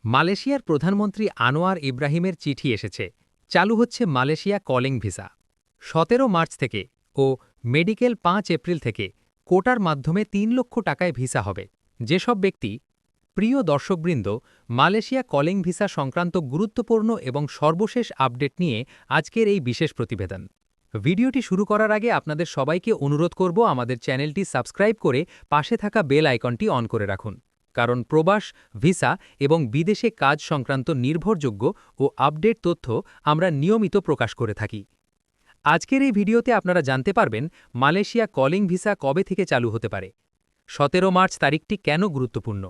মালয়েশিয়ার প্রধানমন্ত্রী আনোয়ার ইব্রাহিমের চিঠি এসেছে। চালু হচ্ছে মালয়েশিয়া কলিং ভিসা। ১৭ মার্চ থেকে ও মেডিকেল ৫ এপ্রিল থেকে কোটার মাধ্যমে ৩ লক্ষ টাকায় ভিসা হবে। যেসব ব্যক্তি প্রিয় দর্শকবৃন্দ, মালয়েশিয়া কলিং ভিসা সংক্রান্ত গুরুত্বপূর্ণ এবং সর্বশেষ আপডেট নিয়ে আজকের এই বিশেষ প্রতিবেদন। ভিডিওটি শুরু করার আগে আপনাদের সবাইকে অনুরোধ করব আমাদের চ্যানেলটি সাবস্ক্রাইব করে পাশে থাকা বেল আইকনটি অন করে রাখুন, কারণ প্রবাস, ভিসা এবং বিদেশে কাজ সংক্রান্ত নির্ভরযোগ্য ও আপডেট তথ্য আমরা নিয়মিত প্রকাশ করে থাকি। আজকের এই ভিডিওতে আপনারা জানতে পারবেন মালয়েশিয়া কলিং ভিসা কবে থেকে চালু হতে পারে, ১৭ মার্চ তারিখটি কেন গুরুত্বপূর্ণ,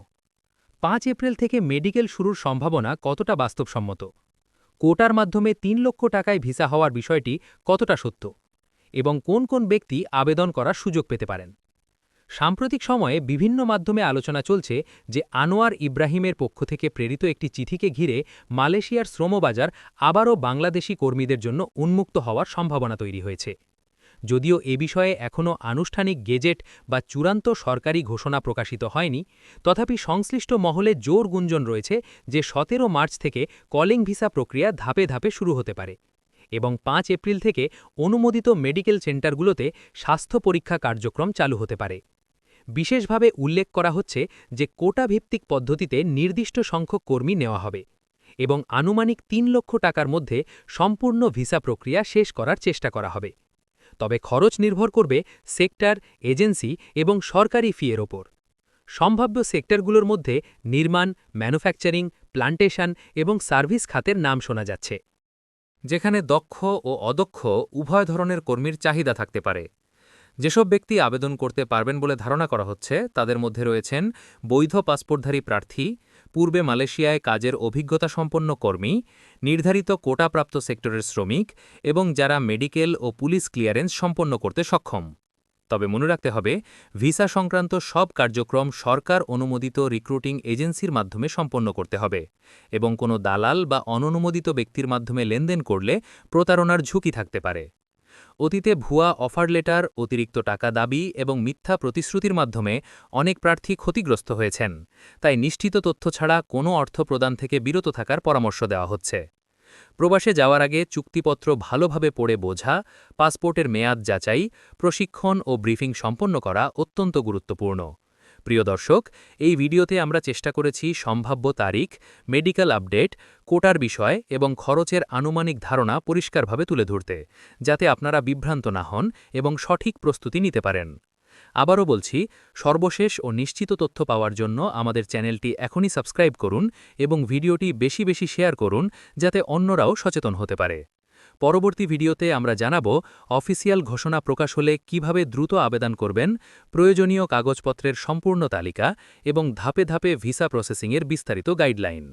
৫ এপ্রিল থেকে মেডিকেল শুরুর সম্ভাবনা কতটা বাস্তবসম্মত, কোটার মাধ্যমে ৩ লক্ষ টাকায় ভিসা হওয়ার বিষয়টি কতটা সত্য এবং কোন কোন ব্যক্তি আবেদন করার সুযোগ পেতে পারেন। সাম্প্রতিক সময়ে বিভিন্ন মাধ্যমে আলোচনা চলছে যে আনোয়ার ইব্রাহিমের পক্ষ থেকে প্রেরিত একটি চিঠিকে ঘিরে মালয়েশিয়ার শ্রমবাজার আবারও বাংলাদেশি কর্মীদের জন্য উন্মুক্ত হওয়ার সম্ভাবনা তৈরি হয়েছে। যদিও এ বিষয়ে এখনও আনুষ্ঠানিক গেজেট বা চূড়ান্ত সরকারি ঘোষণা প্রকাশিত হয়নি, তথাপি সংশ্লিষ্ট মহলে জোর গুঞ্জন রয়েছে যে ১৭ মার্চ থেকে কলিং ভিসা প্রক্রিয়া ধাপে ধাপে শুরু হতে পারে এবং ৫ এপ্রিল থেকে অনুমোদিত মেডিকেল সেন্টারগুলোতে স্বাস্থ্য পরীক্ষা কার্যক্রম চালু হতে পারে। বিশেষভাবে উল্লেখ করা হচ্ছে যে কোটা ভিত্তিক পদ্ধতিতে নির্দিষ্ট সংখ্যক কর্মী নেওয়া হবে এবং আনুমানিক ৩ লক্ষ টাকার মধ্যে সম্পূর্ণ ভিসা প্রক্রিয়া শেষ করার চেষ্টা করা হবে। তবে খরচ নির্ভর করবে সেক্টর, এজেন্সি এবং সরকারি ফি-এর ওপর। সম্ভাব্য সেক্টরগুলোর মধ্যে নির্মাণ, ম্যানুফ্যাকচারিং, প্লান্টেশন এবং সার্ভিস খাতের নাম শোনা যাচ্ছে, যেখানে দক্ষ ও অদক্ষ উভয় ধরনের কর্মীর চাহিদা থাকতে পারে। যেসব ব্যক্তি আবেদন করতে পারবেন বলে ধারণা করা হচ্ছে তাদের মধ্যে রয়েছেন বৈধ পাসপোর্টধারী প্রার্থী, পূর্বে মালয়েশিয়ায় কাজের অভিজ্ঞতা সম্পন্ন কর্মী, নির্ধারিত কোটাপ্রাপ্ত সেক্টরের শ্রমিক এবং যারা মেডিকেল ও পুলিশ ক্লিয়ারেন্স সম্পন্ন করতে সক্ষম। তবে মনে রাখতে হবে, ভিসা সংক্রান্ত সব কার্যক্রম সরকার অনুমোদিত রিক্রুটিং এজেন্সির মাধ্যমে সম্পন্ন করতে হবে এবং কোনো দালাল বা অননুমোদিত ব্যক্তির মাধ্যমে লেনদেন করলে প্রতারণার ঝুঁকি থাকতে পারে। অতীতে ভুয়া অফার লেটার, অতিরিক্ত টাকা দাবি এবং মিথ্যা প্রতিশ্রুতির মাধ্যমে অনেক প্রার্থী ক্ষতিগ্রস্ত হয়েছেন, তাই নিশ্চিত তথ্য ছাড়া কোনো অর্থ প্রদান থেকে বিরত থাকার পরামর্শ দেওয়া হচ্ছে। প্রবাসে যাওয়ার আগে চুক্তিপত্র ভালোভাবে পড়ে বোঝা, পাসপোর্টের মেয়াদ যাচাই, প্রশিক্ষণ ও ব্রিফিং সম্পন্ন করা অত্যন্ত গুরুত্বপূর্ণ। প্রিয় দর্শক, এই ভিডিওতে আমরা চেষ্টা করেছি সম্ভাব্য তারিখ, মেডিকেল আপডেট, কোটার বিষয় এবং খরচের আনুমানিক ধারণা পরিষ্কারভাবে তুলে ধরতে, যাতে আপনারা বিভ্রান্ত না হন এবং সঠিক প্রস্তুতি নিতে পারেন। আবারও বলছি, সর্বশেষ ও নিশ্চিত তথ্য পাওয়ার জন্য আমাদের চ্যানেলটি এখনই সাবস্ক্রাইব করুন এবং ভিডিওটি বেশি বেশি শেয়ার করুন, যাতে অন্যরাও সচেতন হতে পারে। পরবর্তী ভিডিওতে আমরা জানাব অফিসিয়াল ঘোষণা প্রকাশ হলে কিভাবে দ্রুত আবেদন করবেন, প্রয়োজনীয় কাগজপত্রের সম্পূর্ণ তালিকা এবং ধাপে ধাপে ভিসা প্রসেসিংয়ের বিস্তারিত গাইডলাইন।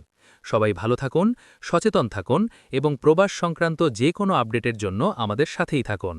সবাই ভালো থাকুন, সচেতন থাকুন এবং প্রবাস সংক্রান্ত যে কোনো আপডেটের জন্য আমাদের সাথেই থাকুন।